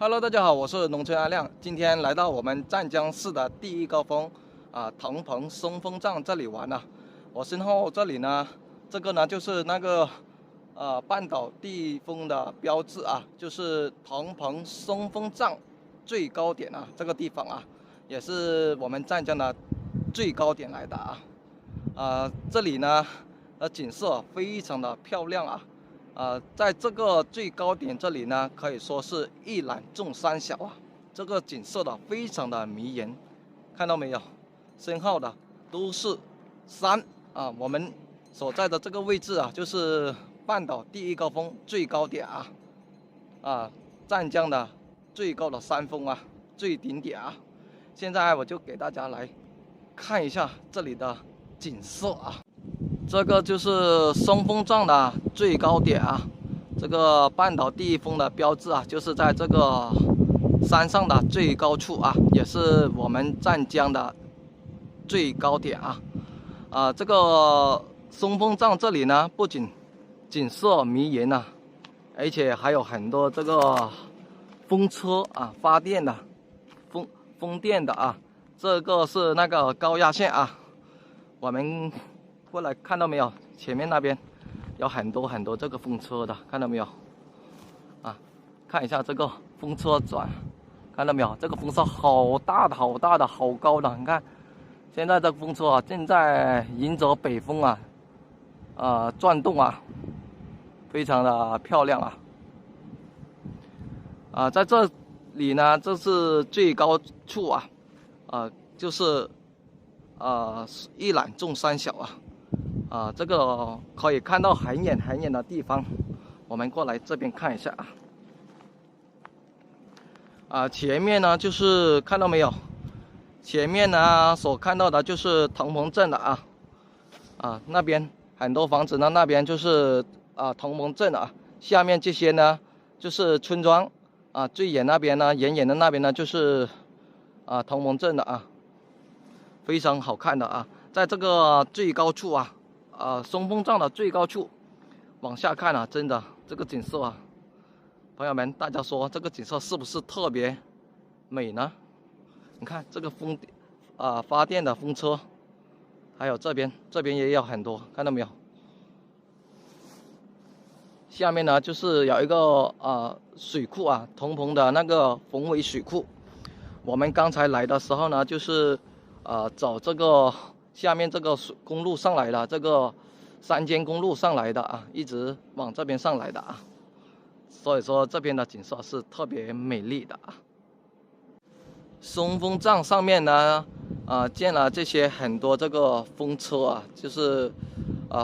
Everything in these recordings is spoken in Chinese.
Hello，大家好，我是农村阿亮，今天来到我们湛江市的第一高峰腾鹏松峰站这里玩了。我身后这里呢，这个呢就是那个半岛第一峰的标志啊，就是腾鹏松峰站最高点啊，这个地方啊，也是我们湛江的最高点来的啊。这里呢景色非常的漂亮啊。在这个最高点这里呢，可以说是一览众山小啊，这个景色的非常的迷人，看到没有？身后的都是山啊，我们所在的这个位置啊，就是半岛第一高峰最高点湛江的最高的山峰啊，最顶点啊。现在我就给大家来看一下这里的景色啊。这个就是松峰站的最高点啊，这个半岛第一峰的标志啊，就是在这个山上的最高处啊，也是我们湛江的最高点啊。这个松峰站这里呢，不仅景色迷人啊，而且还有很多这个风车啊，发电的风电的啊，这个是那个高压线啊，我们过来看到没有？前面那边有很多这个风车的，看到没有？看一下这个风车转，看到没有？这个风车好大的，好高的！你看，现在这个风车啊，正在迎着北风转动啊，非常的漂亮在这里呢，这是最高处就是一览众山小这个可以看到很远的地方，我们过来这边看一下前面呢就是看到没有？前面呢所看到的就是腾鹏镇的那边很多房子呢，那边就是腾鹏镇下面这些呢就是村庄最远那边呢，远的那边呢就是腾鹏镇的非常好看的在这个最高处松峰站的最高处往下看真的这个景色朋友们，大家说这个景色是不是特别美呢？你看这个发电的风车，还有这边也有很多，看到没有？下面呢就是有一个水库腾鹏的那个宏伟水库。我们刚才来的时候呢，就是走这个下面这个公路上来的，这个山间公路上来的一直往这边上来的所以说这边的景色是特别美丽的松峰站上面呢建了这些很多这个风车就是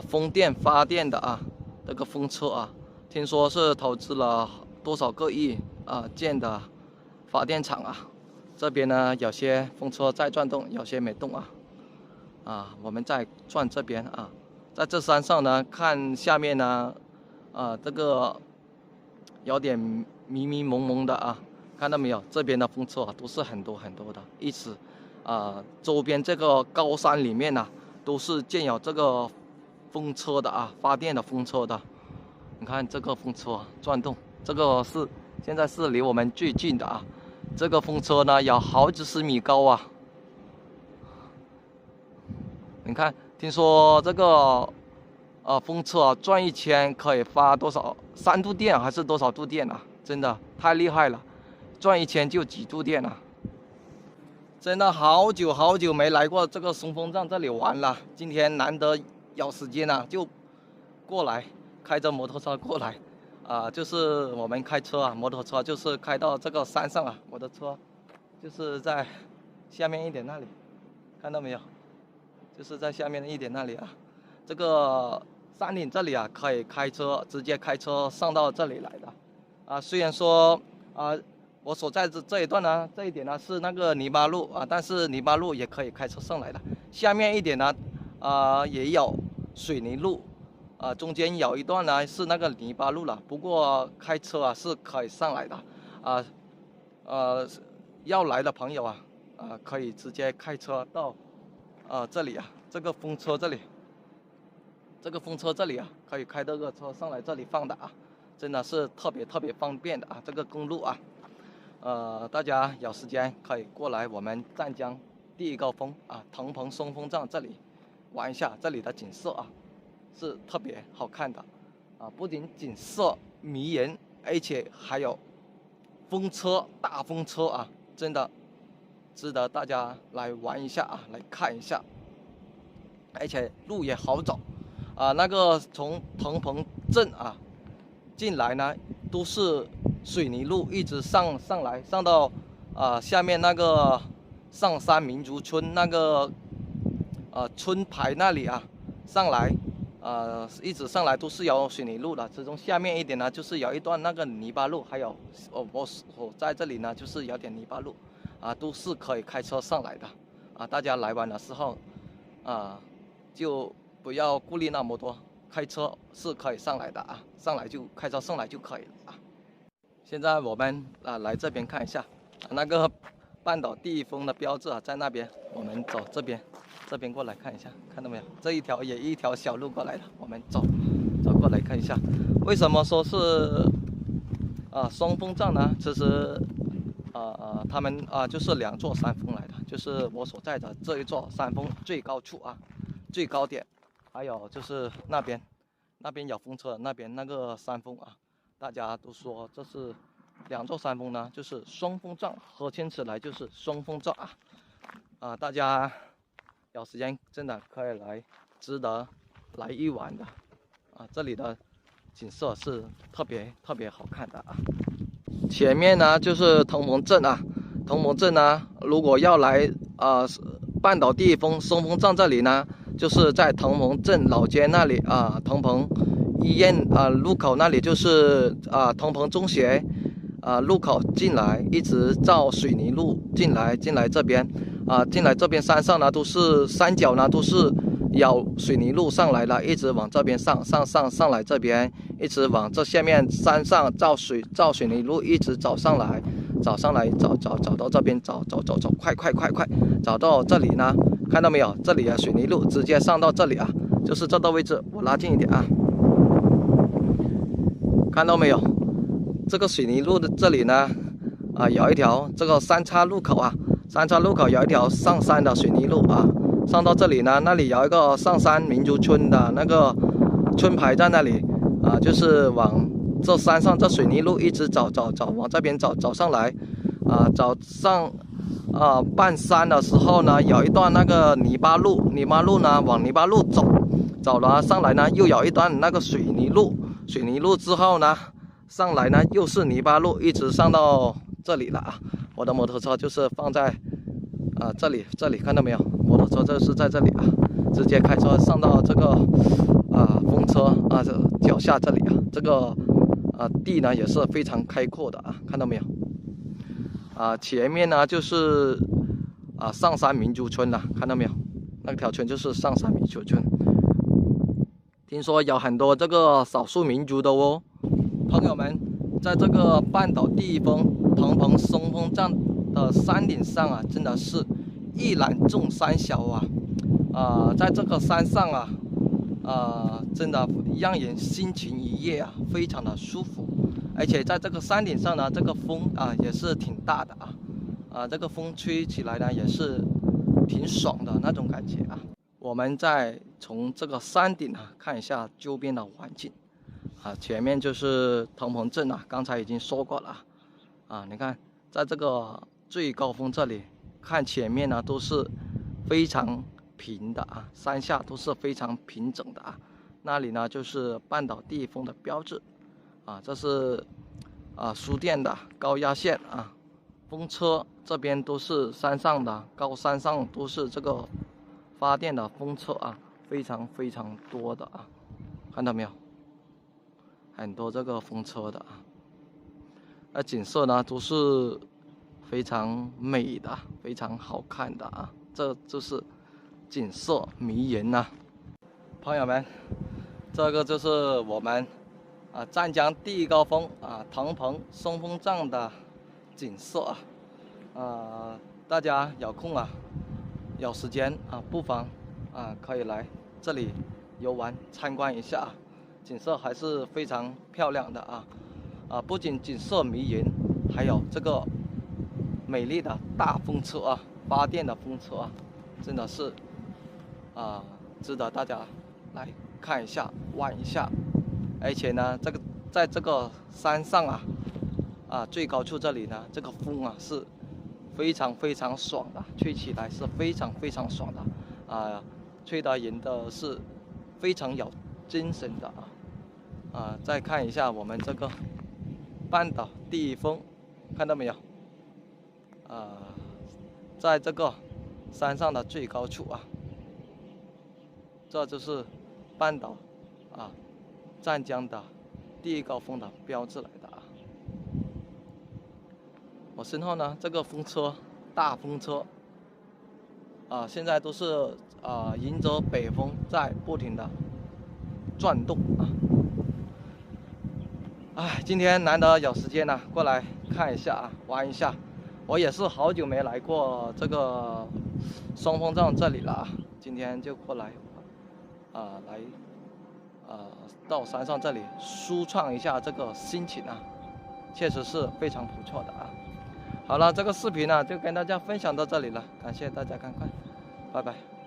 风电发电的这个风车听说是投资了多少个亿建的发电厂这边呢有些风车在转动，有些没动我们再转这边在这山上呢，看下面呢这个有点迷蒙的看到没有？这边的风车都是很多的，一直周边这个高山里面都是建有这个风车的发电的风车的。你看这个风车转动，这个现在是离我们最近的这个风车呢有好几十米高你看，听说这个风车转一圈可以发多少3度电还是多少度电真的太厉害了，转一圈就几度电真的好久没来过这个松峰站这里玩了，今天难得有时间就过来，开着摩托车过来就是我们开车摩托车就是开到这个山上我的车就是在下面一点那里，看到没有？就是在下面一点那里这个山顶这里可以直接开车上到这里来的虽然说我所在的这一段呢，这一点呢是那个泥巴路但是泥巴路也可以开车上来的。下面一点呢也有水泥路中间有一段呢是那个泥巴路了，不过开车是可以上来的要来的朋友可以直接开车到这里这个风车这里，可以开这个车上来这里放的真的是特别方便的这个公路大家有时间可以过来我们湛江第一高峰腾鹏松风站这里玩一下，这里的景色是特别好看的不仅景色迷人，而且还有风车，大风车真的值得大家来玩一下来看一下，而且路也好走那个从腾鹏镇进来呢都是水泥路，一直上来，上到下面那个上山民族村那个村牌那里上来一直上来都是有水泥路的，其中下面一点呢就是有一段那个泥巴路，还有我在这里呢就是有点泥巴路都是可以开车上来的大家来玩的时候就不要顾虑那么多，开车是可以上来的上来就开车上来就可以了现在我们来这边看一下那个半岛第一峰的标志在那边，我们走这边过来看一下，看到没有？这一条也一条小路过来了，我们走过来看一下。为什么说是松风站呢？其实他们就是2座山峰来的，就是我所在的这一座山峰最高处最高点，还有就是那边有风车，那边那个山峰大家都说这是2座山峰呢，就是双峰站，合称起来就是双峰站大家有时间真的可以来，值得来一玩的这里的景色是特别好看的前面呢就是腾鹏镇腾鹏镇呢，如果要来半岛第一峰松峰站这里呢，就是在腾鹏镇老街那里腾鹏医院路口那里，就是腾鹏中学路口进来，一直照水泥路进来这边进来这边山上呢都是山脚呢都是有水泥路上来了，一直往这边上来，这边一直往这下面山上照水泥路一直走上来走到这边走，快走到这里呢，看到没有？这里水泥路直接上到这里就是这个位置，我拉近一点看到没有？这个水泥路的这里呢有一条这个三岔路口三岔路口有一条上山的水泥路上到这里呢，那里有一个上山民族村的那个村牌在那里就是往这山上这水泥路一直走往这边走上来走上半山的时候呢，有一段那个泥巴路呢，往泥巴路走了上来呢，又有一段那个水泥路之后呢，上来呢又是泥巴路，一直上到这里了我的摩托车就是放在这里看到没有？摩托车就是在这里直接开车上到这个风车脚下这里这个地呢也是非常开阔的看到没有？前面呢就是上山民族村了，看到没有？那条村就是上山民族村，听说有很多这个少数民族的哦。朋友们，在这个半岛第一峰腾鹏松峰站的山顶上真的是一览众山小在这个山上真的让人心情愉悦非常的舒服。而且在这个山顶上呢，这个风也是挺大的这个风吹起来呢也是挺爽的那种感觉我们再从这个山顶看一下周边的环境前面就是腾鹏镇刚才已经说过了你看在这个最高峰这里看前面呢都是非常平的山下都是非常平整的那里呢就是半岛第一峰的标志这是输电的高压线风车这边都是山上的高山上都是这个发电的风车非常多的看到没有？很多这个风车的那景色呢都是非常美的，非常好看的这就是景色迷人朋友们，这个就是我们湛江第一高峰腾鹏松峰站的景色大家有空有时间不妨可以来这里游玩参观一下景色还是非常漂亮的不仅景色迷人，还有这个美丽的大风车啊，发电的风车啊，真的是值得大家来看一下、玩一下。而且呢，在这个山上最高处这里呢，这个风是非常非常爽的，吹起来是非常非常爽的吹得人的是非常有精神的再看一下我们这个半岛第一峰，看到没有？在这个山上的最高处这就是半岛湛江的第一高峰的标志来的我身后呢，这个风车，大风车现在都是迎着北风在不停的转动今天难得有时间过来看一下玩一下。我也是好久没来过这个松风站这里了今天就过来到山上这里舒畅一下这个心情确实是非常不错的好了，这个视频就跟大家分享到这里了，感谢大家观看，拜拜。